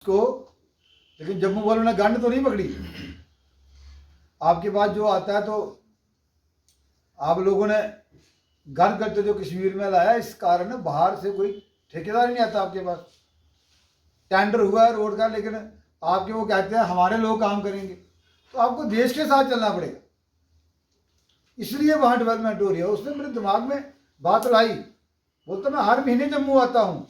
को, लेकिन जम्मू वालों ने गंड तो नहीं पकड़ी। आपके पास जो आता है तो आप लोगों ने गन करते जो कश्मीर में लाया, इस कारण बाहर से कोई ठेकेदार ही नहीं आता आपके पास। टेंडर हुआ है रोड का, लेकिन आपके वो कहते हैं हमारे लोग काम करेंगे, तो आपको देश के साथ चलना पड़ेगा, इसलिए वहाँ डेवलपमेंट हो रही है। उसने मेरे दिमाग में बात लाई, बोलता मैं हर महीने जम्मू आता हूँ,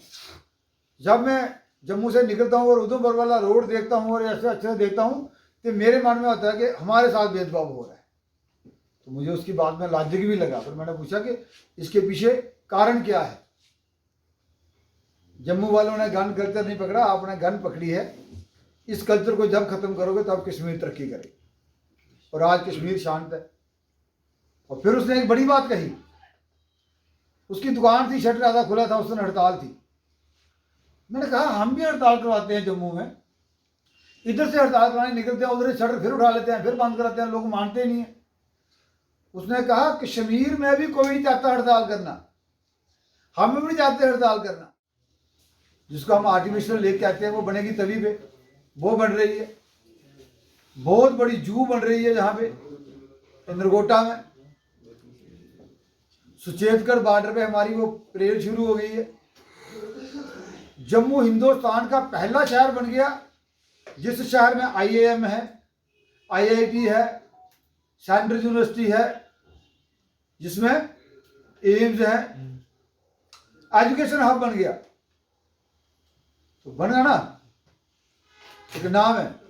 जब मैं जम्मू से निकलता हूँ और उधमपुर वाला रोड देखता हूँ और ऐसे अच्छे से देखता हूँ तो मेरे मन में आता है कि हमारे साथ भेदभाव हो रहा है। तो मुझे उसकी बात में लॉजिक भी लगा। फिर मैंने पूछा कि इसके पीछे कारण क्या है। जम्मू वालों ने गन कल्चर नहीं पकड़ा, आपने गन पकड़ी है। इस कल्चर को जब खत्म करोगे तब कश्मीर तरक्की करेगी, और आज कश्मीर शांत है। और फिर उसने एक बड़ी बात कही, उसकी दुकान थी, शटर आधा खुला था, उस दिन हड़ताल थी। मैंने कहा हम भी हड़ताल करवाते हैं जम्मू में, इधर से हड़ताल कराने निकलते हैं, उधर से शटर फिर उठा लेते हैं, फिर बंद कराते हैं, लोग मानते नहीं है। उसने कहा कश्मीर में भी कोई नहीं चाहता हड़ताल करना, हम भी नहीं चाहते हड़ताल करना। जिसको हम आर्टिफिशियल लेक कहते हैं वो बनेगी तवी पे, वो बन रही है। बहुत बड़ी जू बन रही है जहाँ पे इंद्रकोटा में, सुचेतगढ़ बॉर्डर पे हमारी वो परेड शुरू हो गई है। जम्मू हिंदुस्तान का पहला शहर बन गया जिस शहर में IIM है, IIT है, सेंट्रल यूनिवर्सिटी है, जिसमें एम्स है, एजुकेशन हब बन गया। तो बन गया ना, एक नाम है।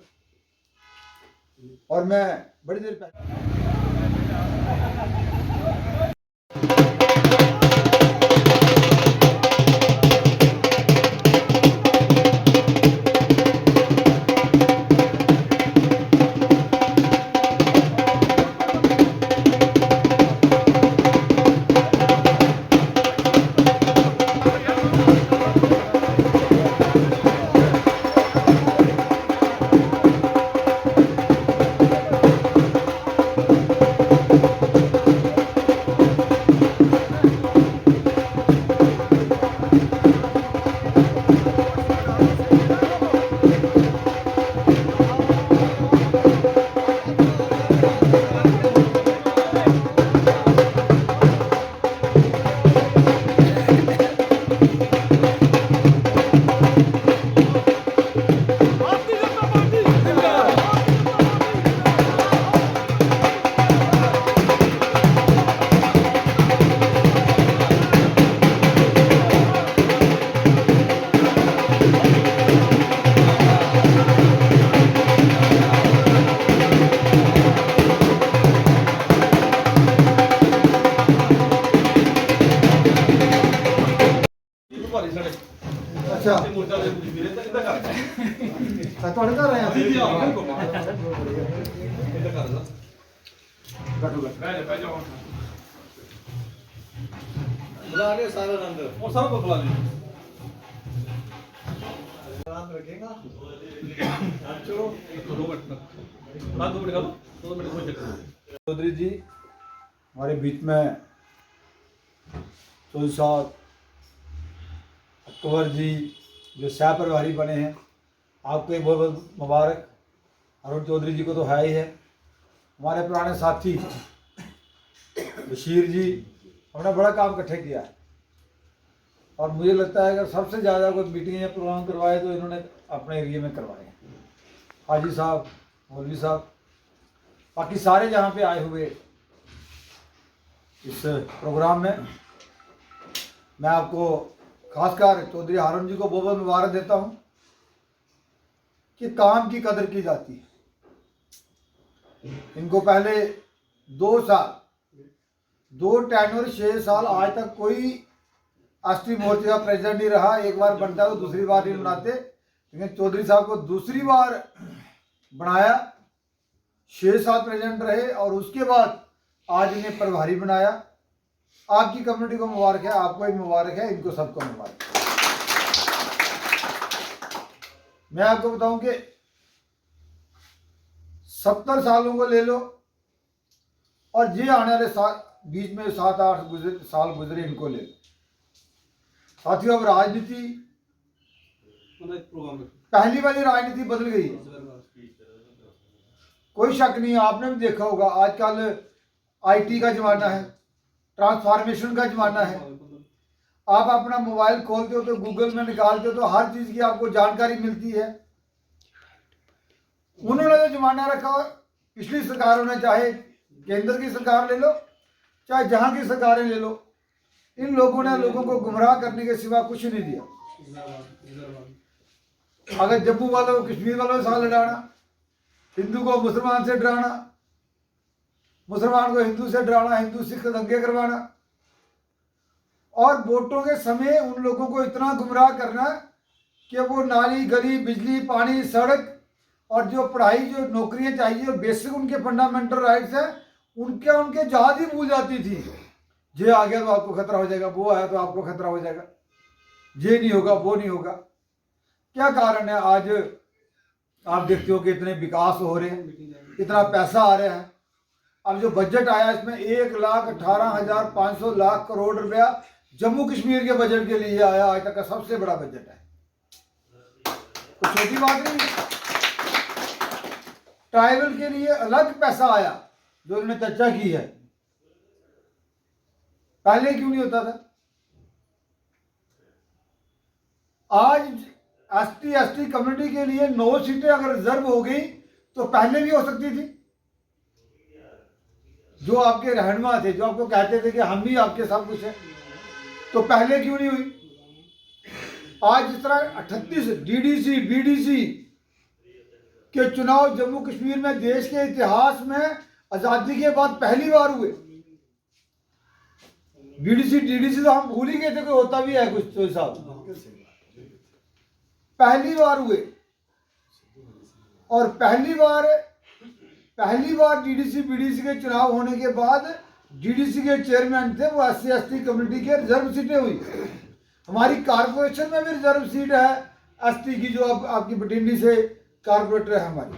और मैं बड़ी देर पहले अच्छा ਤੁਹਾਡੇ ਘਰ ਆਇਆ ਸੀ बुला ले सारा अंदर और सब को बुला ले आराम रखेगा। चलो 2 मिनट बात 2 मिनट का 2 मिनट कोई चक्कर नहीं। चौधरी जी हमारे बीच में, चौधरी साहब अकबर जी जो सह प्रभारी बने हैं, आपको एक बहुत बहुत मुबारक। अरुण चौधरी जी को तो है ही है। हमारे पुराने साथी बशीर जी, हमने बड़ा काम इकट्ठे किया है। और मुझे लगता है अगर सबसे ज़्यादा कोई मीटिंग या प्रोग्राम करवाए तो इन्होंने अपने एरिया में करवाए हैं। हाजी साहब, मौलवी साहब, बाकी सारे जहाँ पे आए हुए इस प्रोग्राम में, मैं आपको खासकर चौधरी हारून जी को बहुत बहुत मुबारक देता हूँ कि काम की कदर की जाती है। इनको पहले 2 साल, 2 टेन्योर 6 साल, आज तक कोई ST मोर्चे का प्रेसिडेंट नहीं रहा। एक बार बनता है तो दूसरी बार नहीं बनाते, लेकिन चौधरी साहब को दूसरी बार बनाया, 6 साल प्रेसिडेंट रहे और उसके बाद आज इन्हें प्रभारी बनाया। आपकी कम्युनिटी को मुबारक है, आपको भी मुबारक है, इनको सबको मुबारक है। मैं आपको बताऊं कि 70 सालों को ले लो और ये आने वाले बीच में 7-8 साल गुजरे, इनको ले लो। साथियों, अब राजनीति पहली वाली राजनीति बदल गई है, कोई शक नहीं है। आपने भी देखा होगा आजकल आईटी का जमाना है, ट्रांसफॉर्मेशन का जमाना है। आप अपना मोबाइल खोलते हो तो गूगल में निकालते हो तो हर चीज की आपको जानकारी मिलती है। उन्होंने जो जमाना रखा, पिछली सरकारों ने, चाहे केंद्र की सरकार ले लो चाहे जहां की सरकारें ले लो, इन लोगों ने लोगों को गुमराह करने के सिवा कुछ नहीं दिया। अगर जम्मू वालों को कश्मीर वालों के साथ लड़ाना, हिंदू को मुसलमान से डराना, मुसलमान को हिंदू से डराना, हिंदू सिख दंगे करवाना, और वोटों के समय उन लोगों को इतना गुमराह करना कि वो नाली गली बिजली पानी सड़क और जो पढ़ाई जो नौकरियां चाहिए जो बेसिक उनके फंडामेंटल राइट्स हैं उनके जहाज ही भूल जाती थी। ये आ गया तो आपको खतरा हो जाएगा, वो आया तो आपको खतरा हो जाएगा, ये नहीं होगा वो नहीं होगा। क्या कारण है? आज आप देखते हो कि इतने विकास हो रहे हैं, इतना पैसा आ रहा है। अब जो बजट आया इसमें 1,18,500 लाख करोड़ रुपया जम्मू कश्मीर के बजट के लिए आया, आज तक का सबसे बड़ा बजट है, कुछ छोटी बात नहीं है। ट्राइबल के लिए अलग पैसा आया जो उन्होंने चर्चा की है, पहले क्यों नहीं होता था? आज एसटी कम्युनिटी के लिए 9 सीटें अगर रिजर्व हो गई तो पहले भी हो सकती थी। जो आपके रहनुमा थे, जो आपको कहते थे कि हम भी आपके सब कुछ है, तो पहले क्यों नहीं हुई? आज जिस तरह 38 डीडीसी बीडीसी के चुनाव जम्मू कश्मीर में देश के इतिहास में आजादी के बाद पहली बार हुए। बीडीसी डीडीसी तो हम भूल ही गए थे कोई होता भी है कुछ, तो साहब पहली बार हुए। और पहली बार डीडीसी बीडीसी के चुनाव होने के बाद डीडीसी के चेयरमैन थे वो SC/ST कम्युनिटी के रिजर्व सीटें हुई। हमारी कारपोरेशन में भी रिजर्व सीट है एसटी की, जो अब आपकी बटिंडी से कारपोरेटर है हमारी।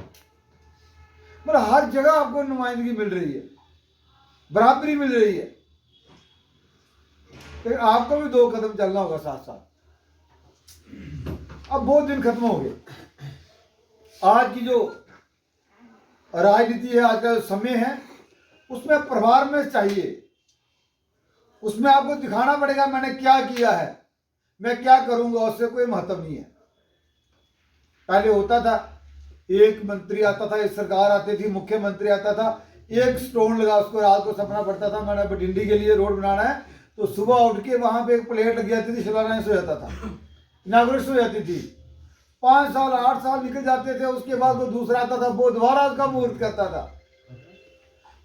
मतलब हर जगह आपको नुमाइंदगी मिल रही है, बराबरी मिल रही है। तो आपको भी 2 कदम चलना होगा साथ साथ। अब बहुत दिन खत्म हो गए। आज की जो राजनीति है, आज का जो समय है, उसमें परफॉर्मेंस चाहिए, उसमें आपको दिखाना पड़ेगा मैंने क्या किया है, मैं क्या करूंगा, उससे कोई महत्व नहीं है। पहले होता था एक मंत्री आता था, एक सरकार आती थी, मुख्यमंत्री आता था, एक स्टोन लगा उसको रात को सपना पड़ता था मैंने बठिंडी के लिए रोड बनाना है, तो सुबह उठ के वहां पे एक प्लेट लग जाती थी, शिलान्यास हो जाता था, इनाग्रेशन हो जाती थी। 5 साल 8 साल निकल जाते थे, उसके बाद वो दूसरा आता था, वो दोबारा उसका मुहूर्त करता था,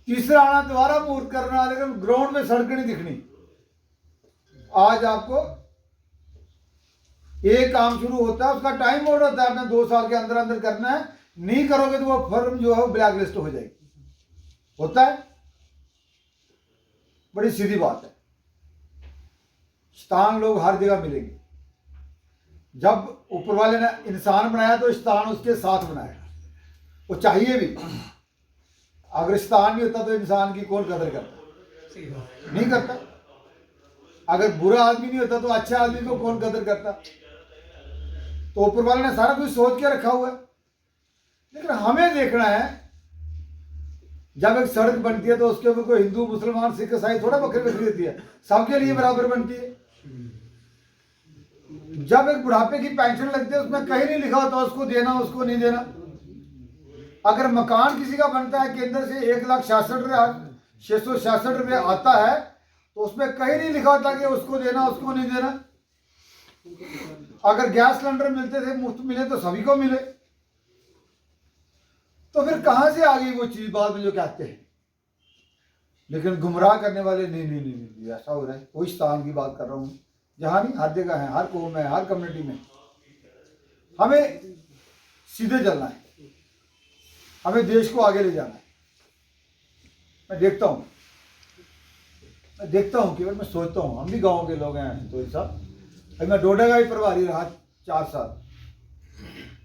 तीसरा आना दोबारा मुहूर्त करना, लेकिन ग्राउंड में सड़क नहीं दिखनी। आज आपको एक काम शुरू होता है, उसका टाइम बोर्ड होता है, आपने 2 साल के अंदर अंदर करना है, नहीं करोगे तो वो फर्म जो है वो ब्लैक लिस्ट हो जाएगी। होता है, बड़ी सीधी बात है। शैतान लोग हर जगह मिलेंगे। जब ऊपर वाले ने इंसान बनाया तो शैतान उसके साथ बनाया, वो चाहिए भी। अगर शैतान नहीं होता तो इंसान की कौन कदर करता? नहीं करता। अगर बुरा आदमी नहीं होता तो अच्छा आदमी को कौन कदर करता? तो ऊपर वाले ने सारा कुछ सोच के रखा हुआ है। लेकिन हमें देखना है, जब एक सड़क बनती है तो उसके ऊपर कोई हिंदू मुसलमान सिख ईसाई थोड़ा बकरी बकरी देती है, सबके लिए बराबर बनती है। जब एक बुढ़ापे की पेंशन लगती है उसमें कहीं नहीं लिखा होता उसको देना उसको नहीं देना। अगर मकान किसी का बनता है केंद्र से 1,66,666 रुपये आता है तो उसमें कहीं नहीं लिखा होता कि उसको देना उसको नहीं देना। अगर गैस सिलेंडर मिलते थे मुफ्त मिले तो सभी को मिले, तो फिर कहां से आ गई वो चीज बाद में जो कहते हैं। लेकिन गुमराह करने वाले नहीं नहीं नहीं, नहीं ऐसा हो रहा है। कोई स्थान की बात कर रहा हूं, जहां नहीं, हर जगह है, हर कौम में, हर कम्युनिटी में। हमें सीधे चलना है, हमें देश को आगे ले जाना है। मैं देखता हूं केवल मैं सोचता हूं, हम भी गांव के लोग हैं तो साहब, मैं डोडा का ही प्रभारी रहा 4 साल।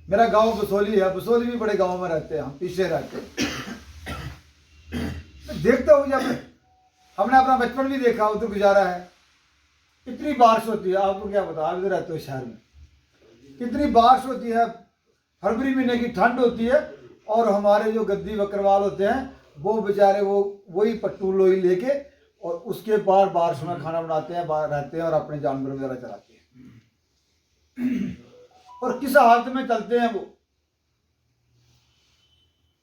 मेरा गांव बसोली है, बसोली भी बड़े गांव में रहते हैं, हम पीछे रहते हैं। मैं देखता हूँ, जब हमने अपना बचपन भी देखा, उधर गुजारा है, इतनी बारिश होती है, आपको क्या पता, आप इधर रहते हो शहर में, कितनी बारिश होती है, फरवरी महीने की ठंड होती है, और हमारे जो गद्दी बकरवाल होते हैं वो बेचारे वही पट्टू लोई लेके और उसके बाद बारिश में खाना बनाते हैं, बाहर रहते हैं और अपने जानवर वगैरह चलाते हैं। और किस हालत में चलते हैं वो,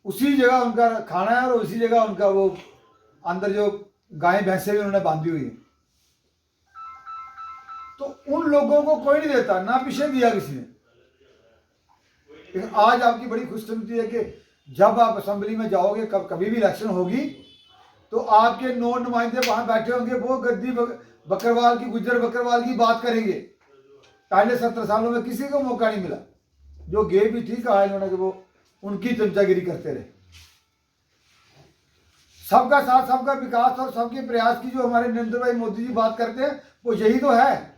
उसी जगह उनका खाना है और उसी जगह उनका वो अंदर जो गाय भैंसे भी उन्होंने बांधी हुई है। तो उन लोगों को कोई नहीं देता, ना पीछे दिया किसी ने। लेकिन आज आपकी बड़ी खुशकिस्मती है कि जब आप असेंबली में जाओगे, कभी भी इलेक्शन होगी, तो आपके 9 नुमाइंदे वहां बैठे होंगे, वो गद्दी बकरवाल की, गुज्जर बकरवाल की बात करेंगे। पहले 70 सालों में किसी को मौका नहीं मिला। जो गे भी ठीक कहा इन्होंने कि वो उनकी चमचागिरी करते रहे। सबका साथ, सबका विकास और सबके प्रयास की जो हमारे नरेंद्र भाई मोदी जी बात करते हैं, वो यही तो है।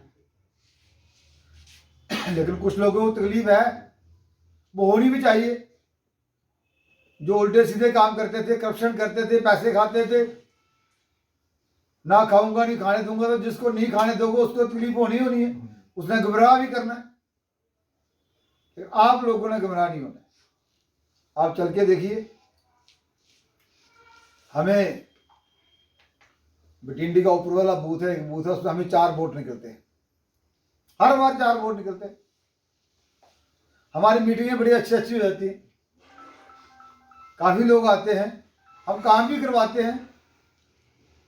लेकिन कुछ लोगों को तकलीफ है, वो होनी भी चाहिए। जो उल्टे सीधे काम करते थे, करप्शन करते थे, पैसे खाते थे, ना खाऊंगा नहीं खाने दूंगा, तो जिसको नहीं खाने दोगे उसको तकलीफ होनी है, उसने गुमराह भी करना है। तो आप लोगों ने गुमराह नहीं होना। आप चल के देखिए, हमें बटिंडी का ऊपर वाला बूथ है, उसमें हमें 4 वोट निकलते हैं, हर बार 4 वोट निकलते हैं। हमारी मीटिंगें बड़ी अच्छी हो जाती हैं, काफ़ी लोग आते हैं, हम काम भी करवाते हैं।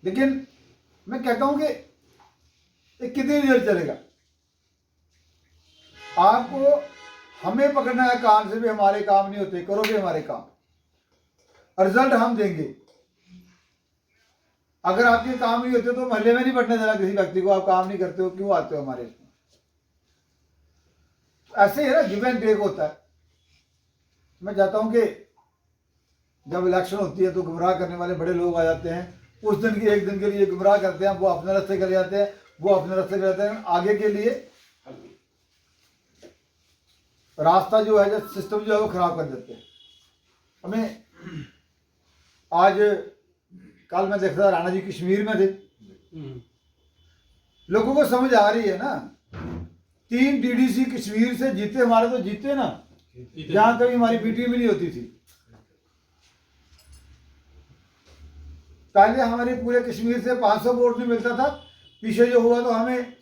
लेकिन मैं कहता हूं कि ये कितनी देर चलेगा? आपको हमें पकड़ना है कान से भी, हमारे काम नहीं होते, करोगे हमारे काम, रिजल्ट हम देंगे। अगर आपके काम नहीं होते तो मोहल्ले में नहीं बैठने देना किसी व्यक्ति को। आप काम नहीं करते हो, क्यों आते हो हमारे इसमें? ऐसे ही है ना, गिव एंड टेक होता है। मैं चाहता हूं कि जब इलेक्शन होती है तो गुमराह करने वाले बड़े लोग आ जाते हैं, उस दिन की एक दिन के लिए गुमराह करते हैं, वो अपने रास्ते कर जाते हैं, वो अपने रास्ते कर जाते हैं। आगे के लिए रास्ता जो है, जो सिस्टम जो है वो खराब कर देते हैं। हमें आज कल मैं देखता था, राणा जी कश्मीर में थे, लोगों को समझ आ रही है ना। 3 डीडीसी कश्मीर से जीते, हमारे तो जीते ना, जहां कभी हमारी बीटी भी नहीं होती थी। पहले हमारे पूरे कश्मीर से 500 वोट नहीं मिलता था, पीछे जो हुआ तो हमें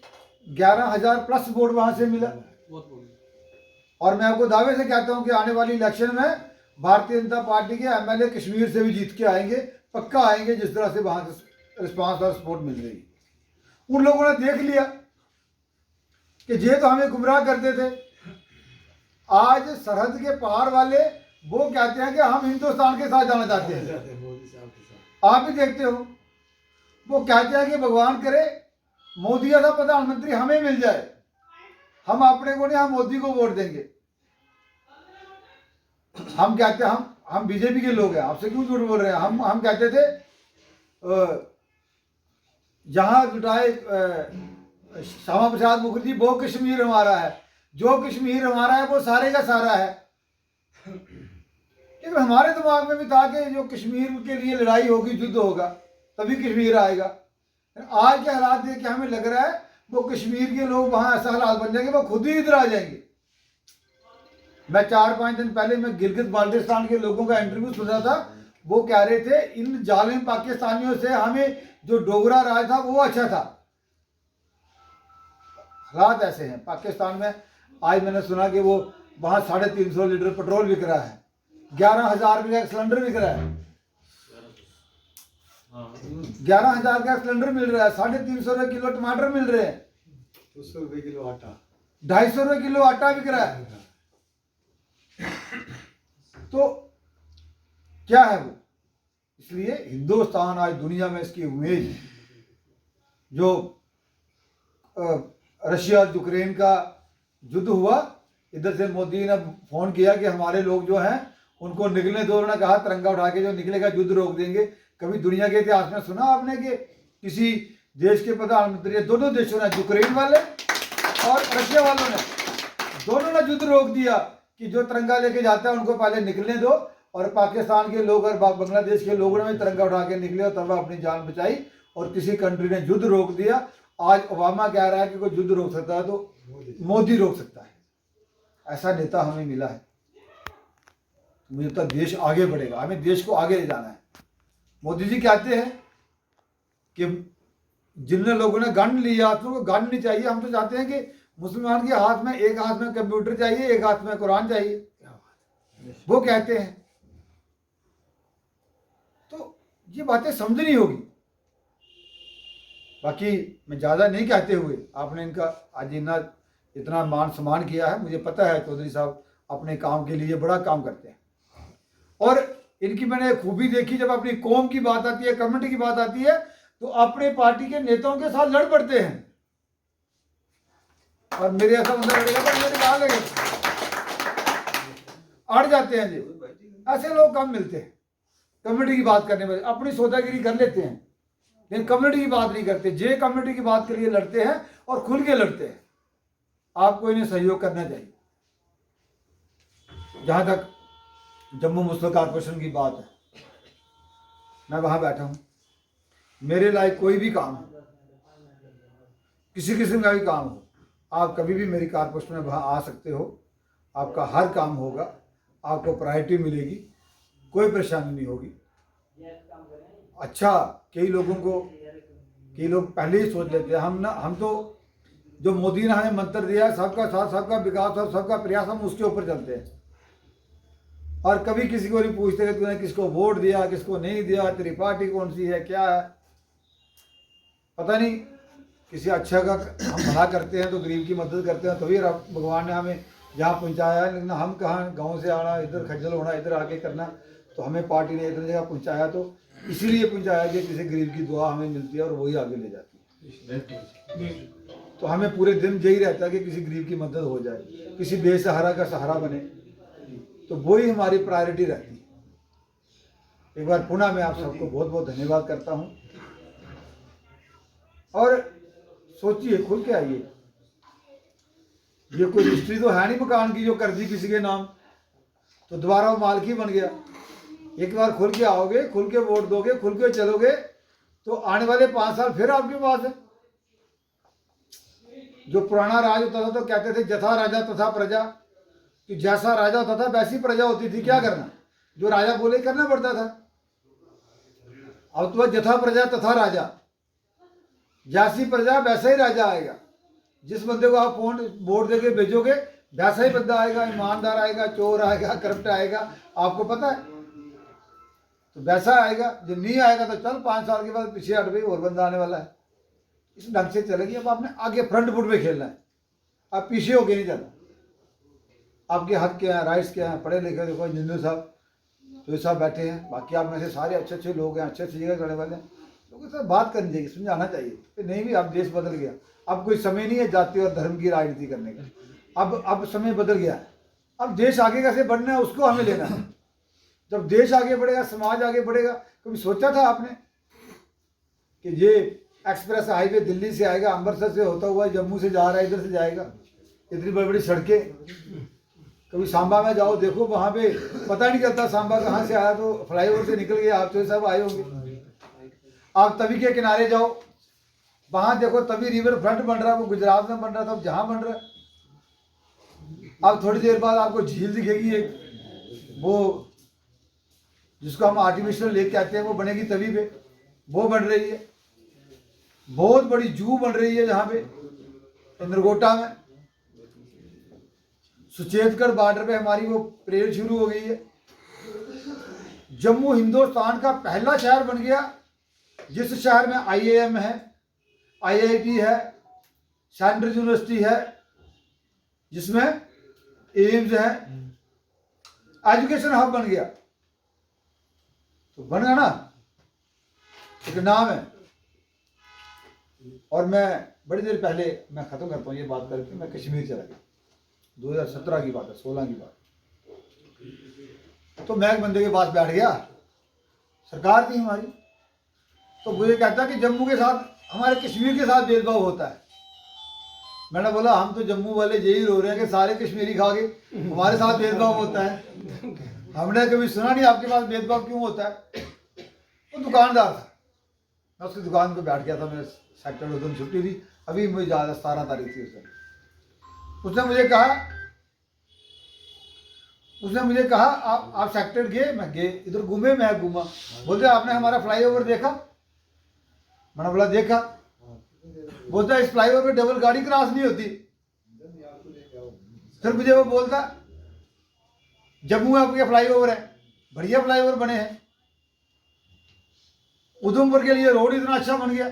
11,000 प्लस वोट वहां से मिला। और मैं आपको दावे से कहता हूं कि आने वाली इलेक्शन में भारतीय जनता पार्टी के एमएलए कश्मीर से भी जीत के आएंगे, पक्का आएंगे, जिस तरह से वहां से रिस्पांस और सपोर्ट मिल रही। उन लोगों ने देख लिया कि ये तो हमें गुमराह करते थे। आज सरहद के पार वाले वो कहते हैं कि हम हिंदुस्तान के साथ जाना चाहते हैं। आप भी देखते हो, वो कहते हैं कि भगवान करे मोदी जैसा प्रधानमंत्री हमें मिल जाए, हम अपने को नहीं, हम मोदी को वोट देंगे। हम कहते हैं, हम बीजेपी के लोग हैं, आपसे क्यों झूठ बोल रहे हैं? हम कहते थे जहां जुटाए श्यामा प्रसाद मुखर्जी, वो कश्मीर हमारा है, जो कश्मीर हमारा है वो सारे का सारा है। लेकिन हमारे दिमाग में भी था कि जो कश्मीर के लिए लड़ाई होगी, युद्ध होगा, तभी कश्मीर आएगा। आज के हालात देख के हमें लग रहा है वो कश्मीर के लोग वहां ऐसा हालात बन जाएंगे, वो खुद ही इधर आ जाएंगे। मैं 4-5 दिन पहले मैं गिलगित बाल्टिस्तान के लोगों का इंटरव्यू सुन रहा था, वो कह रहे थे इन जालिम पाकिस्तानियों से हमें जो डोगरा राज था वो अच्छा था। हालात ऐसे हैं पाकिस्तान में। आज मैंने सुना कि वो वहां 350 लीटर पेट्रोल बिक रहा है, 11,000 रुपये का सिलेंडर बिक रहा है, 11,000 का सिलेंडर मिल रहा है, 350 रुपये किलो टमाटर मिल रहे हैं, 200 रुपये किलो आटा, 250 रुपये किलो आटा बिक रहा है। तो क्या है वो? इसलिए हिंदुस्तान आज दुनिया में इसकी इमेज, जो रशिया यूक्रेन का युद्ध हुआ, इधर से मोदी ने फोन किया कि हमारे लोग जो हैं उनको निकलने दो। उन्होंने कहा तिरंगा उठा के जो निकलेगा युद्ध रोक देंगे। कभी दुनिया के इतिहास में सुना आपने कि किसी देश के प्रधानमंत्री, दोनों देशों ने, यूक्रेन वाले और रशिया वालों ने, दोनों ने युद्ध रोक दिया कि जो तिरंगा लेके जाता है उनको पहले निकलने दो। और पाकिस्तान के लोग और बांग्लादेश के लोगों ने तिरंगा उठा के निकले और तब अपनी जान बचाई और किसी कंट्री ने युद्ध रोक दिया। आज ओबामा कह रहा है कि कोई युद्ध रोक सकता है तो मोदी रोक सकता है। ऐसा नेता हमें मिला है, मुझे तो देश आगे बढ़ेगा, हमें देश को आगे ले जाना है। मोदी जी कहते हैं कि जिन लोगों ने गन लिया तो उनको गन नहीं चाहिए, हम तो चाहते हैं कि मुसलमान के हाथ में एक हाथ में कंप्यूटर चाहिए, एक हाथ में कुरान चाहिए, वो कहते हैं। तो ये बातें समझनी होगी। बाकी मैं ज़्यादा नहीं कहते हुए, आपने इनका आज इतना मान सम्मान किया है, मुझे पता है चौधरी साहब अपने काम के लिए बड़ा काम करते हैं। और इनकी मैंने खूबी देखी, जब अपनी कौम की बात आती है, कम्युनिटी की बात आती है, तो अपने पार्टी के नेताओं के साथ लड़ पड़ते हैं। और मेरे ऐसा बंदा लड़ेगा तो मेरे कहा लगे, अड़ जाते हैं जी। ऐसे लोग कम मिलते हैं कम्युनिटी की बात करने वाले, अपनी सौदागिरी कर लेते हैं लेकिन कम्युनिटी की बात नहीं करते। जे कम्युनिटी की बात के लिए लड़ते हैं और खुल के लड़ते हैं। आपको इन्हें सहयोग करना चाहिए। जहां तक जम्मू मुस्लिम कॉर्पोरेशन की बात है, मैं वहां बैठा हूं, मेरे लायक कोई भी काम है, किसी किस्म का भी काम हो, आप कभी भी मेरी कॉर्पोरेशन में वहाँ आ सकते हो। आपका हर काम होगा, आपको प्रायोरिटी मिलेगी, कोई परेशानी नहीं होगी। अच्छा, कई लोग पहले ही सोच लेते हैं हम तो जो मोदी ने हमें मंत्र दिया है, सबका साथ, सबका विकास और सबका प्रयास, हम उसके ऊपर चलते हैं। और कभी किसी को नहीं पूछते कि तूने किसको वोट दिया, किसको नहीं दिया, तेरी पार्टी कौन सी है, क्या है, पता नहीं। किसी अच्छा का हम भला करते हैं तो गरीब की मदद करते हैं, तभी भगवान ने हमें यहाँ पहुँचाया है। लेकिन हम कहाँ गांव से आना, इधर खज्जल होना, इधर आके करना, तो हमें पार्टी ने इतनी जगह पहुँचाया, तो इसीलिए पहुँचाया कि किसी गरीब की दुआ हमें मिलती है और वही आगे ले जाती है। तो हमें पूरे दिन यही रहता है कि किसी गरीब की मदद हो जाए, किसी बेसहारा का सहारा बने, तो वही हमारी प्रायोरिटी रहती है। एक बार पुनः मैं आप सबको बहुत बहुत धन्यवाद करता हूँ। और सोचिए, खुल के आइए, ये कोई रजिस्ट्री तो है नहीं मकान की जो कर दी किसी के नाम, तो दोबारा वो मालकी बन गया। एक बार खुल के आओगे, खुल के वोट दोगे, खुल के चलोगे, तो आने वाले 5 साल फिर आपके पास है। जो पुराना राज होता था तो कहते थे जथा राजा तथा प्रजा, कि जैसा राजा होता था वैसी प्रजा होती थी, क्या करना, जो राजा बोले करना पड़ता था। अब तो जथा प्रजा तथा राजा, जैसी प्रजा वैसा ही राजा आएगा। जिस बंदे को आप वोट देके भेजोगे वैसा ही बंदा आएगा, ईमानदार आएगा, चोर आएगा, करप्ट आएगा, आपको पता है, तो वैसा आएगा। जो नहीं आएगा तो चल 5 साल के बाद पीछे हट गई, और बंदा आने वाला है। इस ढंग से चलेगी। अब आपने आगे फ्रंट फुट में खेलना है, आप पीछे होके नहीं चलना। आपके हक क्या है, राइट्स क्या है, पढ़े लिखे देखो इंजीनियर साहब तो साहब बैठे हैं, बाकी आप में से सारे अच्छे अच्छे लोग हैं, अच्छे अच्छी जगह करने वाले हैं, लोगों से बात करनी चाहिए, समझाना चाहिए कि नहीं भी, अब देश बदल गया, अब कोई समय नहीं है जाति और धर्म की राजनीति करने का, अब समय बदल गया है। अब देश आगे कैसे बढ़ना है उसको हमें लेना है। जब देश आगे बढ़ेगा, समाज आगे बढ़ेगा। कभी सोचा था आपने कि ये एक्सप्रेस हाईवे दिल्ली से आएगा, अमृतसर से होता हुआ जम्मू से जा रहा है, इधर से जाएगा, इतनी बड़ी बड़ी सड़कें। कभी सांबा में जाओ, देखो वहाँ पे पता नहीं चलता सांबा कहाँ से आया, तो फ्लाईओवर से निकल गया। आप तो सब आए होंगे। आप तवी के किनारे जाओ, वहाँ देखो तवी रिवर फ्रंट बन रहा है, वो गुजरात में बन रहा था, जहाँ बन रहा है। अब थोड़ी देर बाद आपको झील दिखेगी एक, वो जिसको हम आर्टिफिशियल लेक कहते हैं, वो बनेगी तवी पे, वो बन रही है। बहुत बड़ी जू बन रही है जहाँ पे इंद्रकोटा में। सुचेतगढ़ बॉर्डर पे हमारी वो परेड शुरू हो गई है। जम्मू हिंदुस्तान का पहला शहर बन गया, जिस शहर में IIM है, IIT है, सेंट्रल यूनिवर्सिटी है, जिसमें एम्स है, एजुकेशन हब बन गया। तो बन गया ना, एक नाम है। और मैं बड़ी देर पहले, मैं खत्म करता हूँ ये बात करके, मैं कश्मीर चला गया, 2017 की बात है, 16 की बात। तो मैं एक बंदे के पास बैठ गया, सरकार थी हमारी, तो मुझे कहता कि जम्मू के साथ, हमारे कश्मीर के साथ भेदभाव होता है। मैंने बोला हम तो जम्मू वाले यही रो रहे हैं कि सारे कश्मीरी खा के हमारे साथ भेदभाव होता है। हमने कभी सुना नहीं आपके पास भेदभाव क्यों होता है। वो दुकानदार था, मैं उसकी दुकान पे बैठ गया था, मेरे सेक्टर 2 छुट्टी थी, अभी मुझे 17 तारीख थी उस दिन। उसने मुझे कहा उसने मुझे कहा आप सेक्टर गए? मैं गए। इधर घूमे? मैं घूमा। बोलते आपने हमारा फ्लाईओवर देखा? मैंने बोला देखा। बोलता इस फ्लाईओवर पे डबल गाड़ी क्रॉस नहीं होती। फिर मुझे वो बोलता जम्मू में आपके फ्लाईओवर है, बढ़िया फ्लाईओवर बने हैं, उधमपुर के लिए रोड इतना अच्छा बन गया।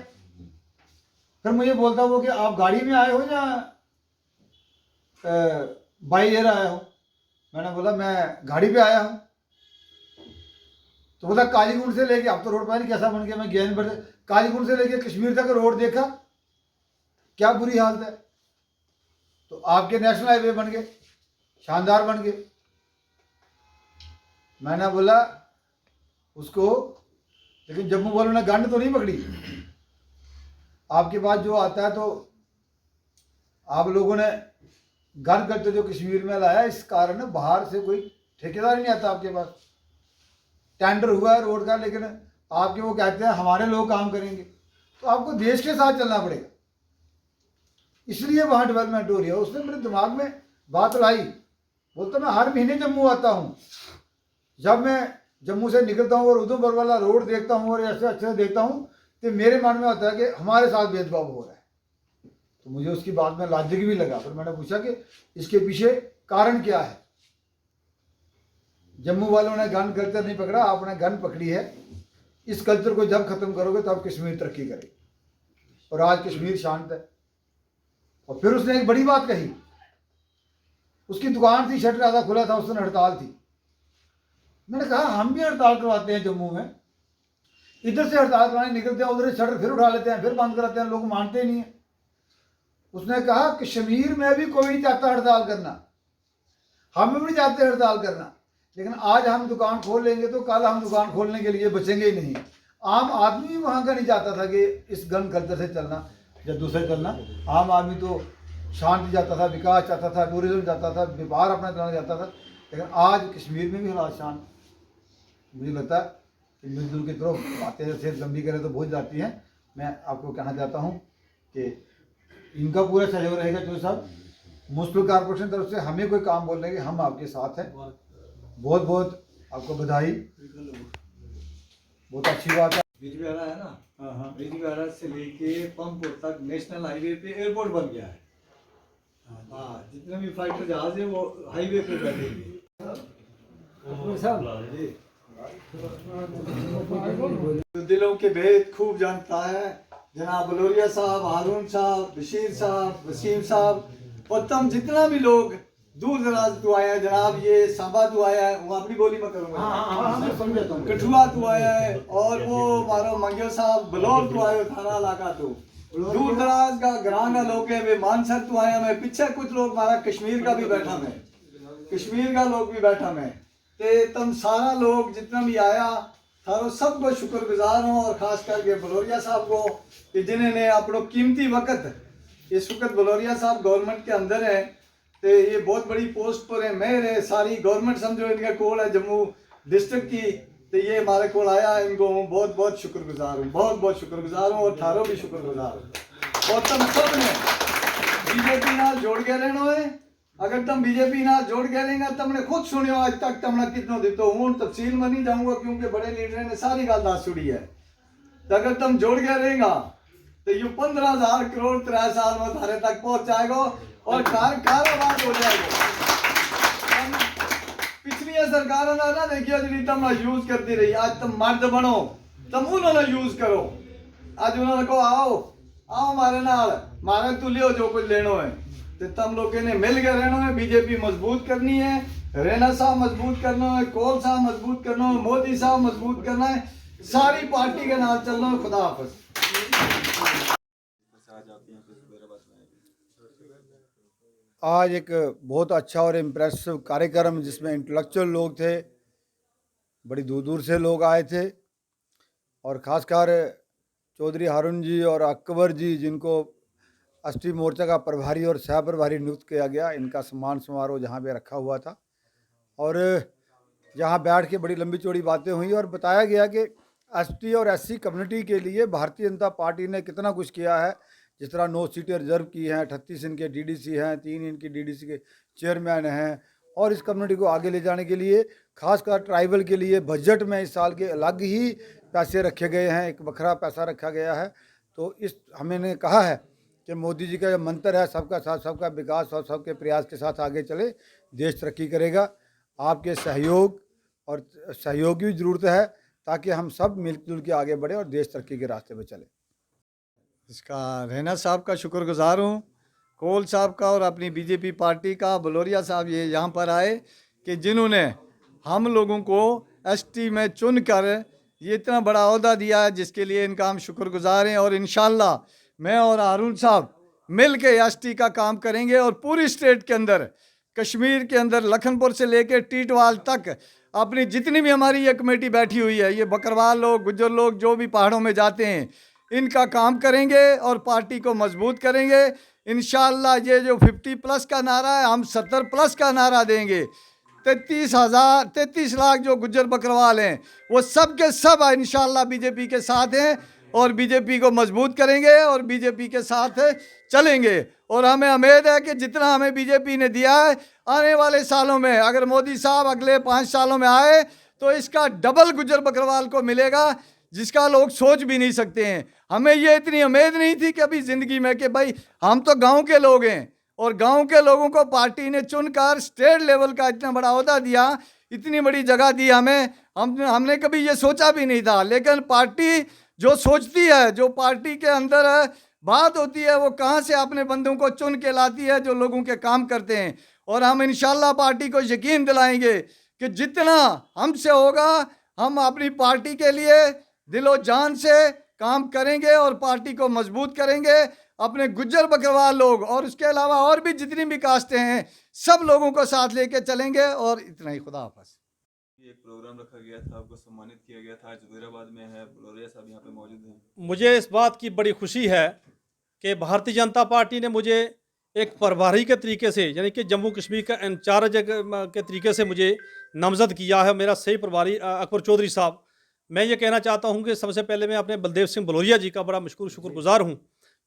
फिर मुझे बोलता वो कि आप गाड़ी में आए हो या बाई एयर आए हो? मैंने बोला मैं गाड़ी पे आया हूँ। तो बोला कालीगुंड से लेके, अब तो रोड पता नहीं कैसा बन गया, मैं गया नहीं, पर कालीगुंड से लेके कश्मीर तक रोड देखा, क्या बुरी हालत है। तो आपके नेशनल हाईवे बन गए, शानदार बन गए। मैंने बोला उसको, लेकिन जम्मू वालों ने गंड तो नहीं पकड़ी। आपके पास जो आता है तो आप लोगों ने गन करते जो कश्मीर में लाया, इस कारण बाहर से कोई ठेकेदार ही नहीं आता आपके पास। टेंडर हुआ है रोड का, लेकिन आपके वो कहते हैं हमारे लोग काम करेंगे। तो आपको देश के साथ चलना पड़ेगा, इसलिए वहाँ डेवलपमेंट हो रही है। उसने मेरे दिमाग में बात लाई। बोलता मैं हर महीने जम्मू आता हूँ, जब मैं जम्मू से निकलता हूँ और उधमपुर वाला रोड देखता हूँ और ऐसे अच्छे से देखता हूँ तो मेरे मन में आता है कि हमारे साथ भेदभाव हो रहा है। तो मुझे उसकी बात में लॉजिक भी लगा। फिर मैंने पूछा कि इसके पीछे कारण क्या है। जम्मू वालों ने गन कल्चर नहीं पकड़ा, आपने गन पकड़ी है। इस कल्चर को जब खत्म करोगे तब कश्मीर तरक्की करेगी। और आज कश्मीर शांत है। और फिर उसने एक बड़ी बात कही। उसकी दुकान थी, शटर आधा खुला था, उस दिन हड़ताल थी। मैंने कहा हम भी हड़ताल करवाते हैं जम्मू में, इधर से हड़ताल करवाने निकलते हैं, उधर से शटर फिर उठा लेते हैं, फिर बंद कराते हैं, लोग मानते नहीं है। उसने कहा कश्मीर में भी कोई नहीं चाहता हड़ताल करना, हम भी नहीं चाहते हड़ताल करना, लेकिन आज हम दुकान खोल लेंगे तो कल हम दुकान खोलने के लिए बचेंगे ही नहीं। आम आदमी भी वहाँ का नहीं चाहता था कि इस गन कल्चर से चलना या दूसरे चलना। आम आदमी तो शांति चाहता था, विकास चाहता था, टूरिज्म चाहता था, व्यापार अपना चलाना चाहता था। लेकिन आज कश्मीर में भी हालात शांत। मुझे लगता है कि मिलजुल की तरफ बातें जैसे लंबी करें तो बहुत जाती हैं। मैं आपको कहना चाहता हूँ कि इनका पूरा सहयोग रहेगा। जो साहब म्यूनसिपल कॉर्पोरेशन की तरफ से हमें कोई काम बोल रहे हैं, हम आपके साथ हैं। बहुत बहुत आपको बधाई, बहुत अच्छी बात है। बिजबिहारा है ना, बिजबिहारा से लेके पंपपुर तक नेशनल हाईवे पे एयरपोर्ट बन गया है। हाँ, जितने भी फाइटर जहाज है वो हाईवे पे बैठेंगे। दिलों के भेद खूब जानता है जनाब बलोरिया साहब, हारून साहब, बशीर साहब, वसीम साहब, और तुम जितना भी लोग दूर दराज तो आया है जनाब, ये सांबा तो आया है, वो अपनी बोली में करूँगा, कठुआ तो आया है, और वो मारो मंगल साहब बलौर तो आयो, थाना इलाका तो दूर दराज का ग्रां का लोग है, वे मानसर तो आया। मैं पीछे कुछ लोग हमारा कश्मीर का भी बैठा मैं, कश्मीर का लोग भी बैठा मैं, ते तुम सारा लोग जितना भी आया थारो सबको शुक्रगुजार हूँ। और खास करके बलोरिया साहब को कि जिन्होंने अपनो कीमती वक्त, इस वक्त बलोरिया साहब गवर्नमेंट के अंदर है, तो ये बहुत बड़ी पोस्ट पर है, मेयर है, सारी गवर्नमेंट समझो इनका कोल है जम्मू डिस्ट्रिक्ट की, तो ये हमारे को आया। इनको बहुत बहुत शुक्रगुजार हूँ, बहुत बहुत शुक्रगुजार हूँ, और थारो भी शुक्रगुजार हूँ। और तुम सब ने बीजेपी नाल जोड़ के रहना है। अगर तुम बीजेपी नाल जोड़ के रहेगा, तुमने खुद सुनियो आज तक तुमने कितनों दितो, हूँ तफसील में नहीं जाऊंगा क्योंकि बड़े लीडर ने सारी गल दस छुड़ी है। तो अगर तुम जोड़ के रहेगा तो ये 15,000 करोड़ 3 साल में थारे तक पहुंच जाएगा और कारोबार हो जाएगा। पिछली सरकारों ने ना देखियो जी तुम यूज करती रही, आज तुम मर्द बनो, तुम उन्होंने यूज करो। आज उन्होंने कहो आओ आओ हमारे नाल, मारे तू लियो जो कुछ लेनो है, तो तुम लोगों ने मिल के रहना है। बीजेपी मजबूत करनी है, रैना साहब मजबूत करना है, कोल साहब मजबूत करना है, मोदी साहब मजबूत करना है, सारी पार्टी के नाम चलना है। खुदा हाफिज। आज एक बहुत अच्छा और इम्प्रेसिव कार्यक्रम जिसमें इंटेलेक्चुअल लोग थे, बड़ी दूर दूर से लोग आए थे, और ख़ासकर चौधरी हारून जी और अकबर जी जिनको एसटी मोर्चा का प्रभारी और सह प्रभारी नियुक्त किया गया, इनका सम्मान समारोह जहाँ पे रखा हुआ था। और जहाँ बैठ के बड़ी लंबी चौड़ी बातें हुई और बताया गया कि एसटी और एससी कम्युनिटी के लिए भारतीय जनता पार्टी ने कितना कुछ किया है। जिस तरह 9 सीटें रिजर्व की हैं, 38 इनके डीडीसी हैं, 3 इनकी डीडीसी के चेयरमैन हैं, और इस कम्युनिटी को आगे ले जाने के लिए खासकर ट्राइबल के लिए बजट में इस साल के अलग ही पैसे रखे गए हैं, एक बखरा पैसा रखा गया है। तो इस हमने कहा है कि मोदी जी का जो मंत्र है सबका साथ सबका विकास और सबके प्रयास के साथ आगे चले, देश तरक्की करेगा। आपके सहयोग और सहयोग की ज़रूरत है ताकि हम सब मिलजुल के आगे बढ़े और देश तरक्की के रास्ते पर चले। इसका रैना साहब का शुक्रगुजार हूँ, कोल साहब का और अपनी बीजेपी पार्टी का, बलोरिया साहब ये यहाँ पर आए कि जिन्होंने हम लोगों को एसटी में चुनकर ये इतना बड़ा ओहदा दिया है, जिसके लिए इनका हम शुक्रगुजार हैं। और इंशाल्लाह मैं और हारून साहब मिल के एसटी का काम करेंगे और पूरी स्टेट के अंदर, कश्मीर के अंदर लखनपुर से लेकर टीटवाल तक अपनी जितनी भी हमारी ये कमेटी बैठी हुई है, ये बकरवाल लोग, गुज्जर लोग जो भी पहाड़ों में जाते हैं, इनका काम करेंगे और पार्टी को मजबूत करेंगे। इंशाल्लाह ये जो 50+ का नारा है, हम 70+ का नारा देंगे। 33 लाख जो गुज्जर बकरवाल हैं वो सब के सब इंशाल्लाह बीजेपी के साथ हैं और बीजेपी को मजबूत करेंगे और बीजेपी के साथ चलेंगे। और हमें उम्मीद है कि जितना हमें बीजेपी ने दिया है, आने वाले सालों में अगर मोदी साहब अगले 5 सालों में आए तो इसका डबल गुज्जर बकरवाल को मिलेगा, जिसका लोग सोच भी नहीं सकते हैं। हमें ये इतनी उम्मीद नहीं थी कि अभी ज़िंदगी में कि भाई हम तो गांव के लोग हैं और गांव के लोगों को पार्टी ने चुनकर स्टेट लेवल का इतना बड़ा ओहदा दिया, इतनी बड़ी जगह दी हमें। हमने कभी ये सोचा भी नहीं था। लेकिन पार्टी जो सोचती है, जो पार्टी के अंदर बात होती है, वो कहाँ से अपने बंदों को चुन के लाती है जो लोगों के काम करते हैं। और हम इंशाल्लाह पार्टी को यकीन दिलाएंगे कि जितना हमसे होगा हम अपनी पार्टी के लिए दिलो जान से काम करेंगे और पार्टी को मजबूत करेंगे। अपने गुज्जर बकरवाल लोग और उसके अलावा और भी जितनी भी कास्टें हैं, सब लोगों को साथ लेके चलेंगे। और इतना ही, खुदा हाफिज़। एक प्रोग्राम रखा गया था, आपको सम्मानित किया गया था, आज वजीराबाद में है, बलोरिया साहब यहाँ पे मौजूद हैं। मुझे इस बात की बड़ी खुशी है कि भारतीय जनता पार्टी ने मुझे एक प्रभारी के तरीके से, यानी कि जम्मू कश्मीर का इंचार्ज के तरीके से मुझे नामजद किया है। मेरा सही प्रभारी अकबर चौधरी साहब। मैं ये कहना चाहता हूँ कि सबसे पहले मैं अपने बलदेव सिंह बलोरिया जी का बड़ा मशकूर शुक्रगुजार हूँ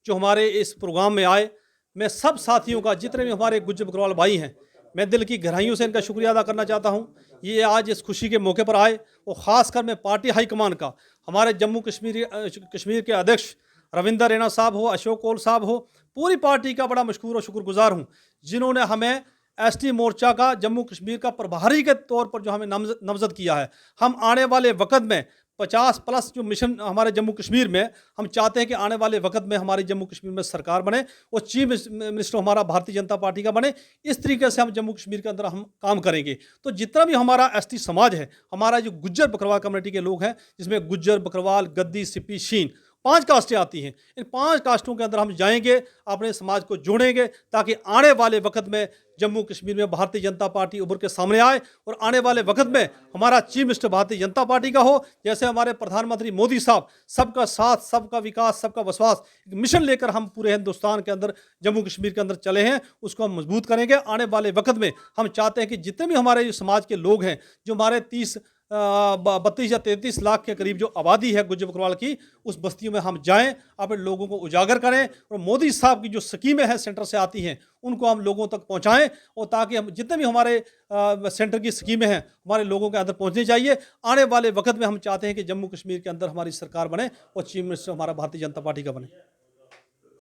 जो हमारे इस प्रोग्राम में आए। मैं सब साथियों का, जितने भी हमारे गुज्जर बकरवाल भाई हैं, मैं दिल की गहराइयों से इनका शुक्रिया अदा करना चाहता हूँ। ये आज इस खुशी के मौके पर आए और ख़ासकर मैं पार्टी हाईकमान का, हमारे जम्मू कश्मीर के अध्यक्ष रविंदर रैना साहब हो, अशोक कोल साहब हो, पूरी पार्टी का बड़ा मशकूर और शुक्रगुजार हूँ जिन्होंने हमें एसटी मोर्चा का जम्मू कश्मीर का प्रभारी के तौर पर जो हमें नामजद किया है। हम आने वाले वक्त में 50+ जो मिशन हमारे जम्मू कश्मीर में, हम चाहते हैं कि आने वाले वक्त में हमारी जम्मू कश्मीर में सरकार बने और चीफ मिनिस्टर हमारा भारतीय जनता पार्टी का बने। इस तरीके से हम जम्मू कश्मीर के अंदर हम काम करेंगे। तो जितना भी हमारा एसटी समाज है, हमारा जो गुज्जर बकरवाल कम्युनिटी के लोग हैं, जिसमें गुज्जर, बकरवाल, गद्दी, सिप्पी, शीन, 5 कास्टें आती हैं, इन 5 कास्टों के अंदर हम जाएंगे, अपने समाज को जोड़ेंगे ताकि आने वाले वक्त में जम्मू कश्मीर में भारतीय जनता पार्टी उभर के सामने आए और आने वाले वक्त में हमारा chief minister Bharatiya Janata party का हो। जैसे हमारे प्रधानमंत्री मोदी साहब सबका साथ, सबका विकास, सबका विश्वास मिशन लेकर हम पूरे हिंदुस्तान के अंदर, जम्मू कश्मीर के अंदर चले हैं, उसको हम मजबूत करेंगे। आने वाले वक्त में हम चाहते हैं कि जितने भी हमारे समाज के लोग हैं, जो हमारे 32 या 33 लाख के करीब जो आबादी है गुज्जर बकरवाल की, उस बस्तियों में हम जाएं, अपने लोगों को उजागर करें और मोदी साहब की जो स्कीमें हैं सेंटर से आती हैं उनको हम लोगों तक पहुंचाएं, और ताकि हम जितने भी हमारे सेंटर की स्कीमें हैं हमारे लोगों के अंदर पहुंचनी चाहिए। आने वाले वक्त में हम चाहते हैं कि जम्मू कश्मीर के अंदर हमारी सरकार बने और चीफ मिनिस्टर हमारा भारतीय जनता पार्टी का बने।